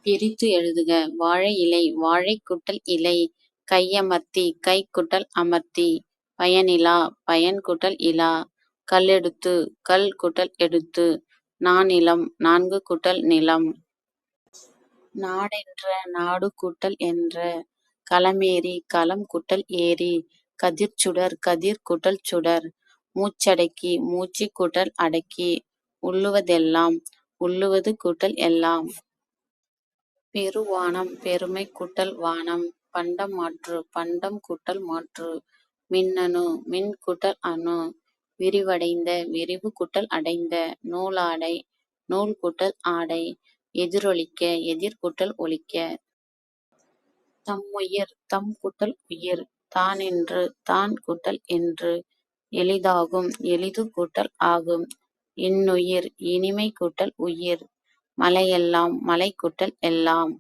பிரித்து எழுதுக. வாழை இலை வாழை கூட்டல் இலை கையமர்த்தி கை கூட்டல் அமர்த்தி பயனிலா பயன் கூட்டல் இலா கல்லெடுத்து கல் கூட்டல் எடுத்து நானிலம் நான்கு கூட்டல் நிலம் நாடென்ற நாடு கூட்டல் என்ற களமேறி களம் கூட்டல் ஏரி கதிர்ச்சுடர் கதிர் கூட்டல் சுடர் மூச்சடக்கி மூச்சு கூட்டல் அடக்கி உள்ளுவதெல்லாம் உள்ளுவது கூட்டல் எல்லாம் பெருவானம் பெருமை கூட்டல் வானம் பண்டம் மாற்று பண்டம் கூட்டல் மாற்று மின்னணு மின் கூட்டல் அணு விரிவடைந்த விரிவு கூட்டல் அடைந்த நூலாடை நூல் கூட்டல் ஆடை எதிரொலிக்க எதிர் கூட்டல் ஒலிக்க தம்முயிர் தம் கூட்டல் உயிர் தானென்று தான் கூட்டல் என்று எளிதாகும் எளிது கூட்டல் ஆகும் இன்னுயிர் இனிமை கூட்டல் உயிர் மலையெல்லாம் மலை கூட்டல் எல்லாம்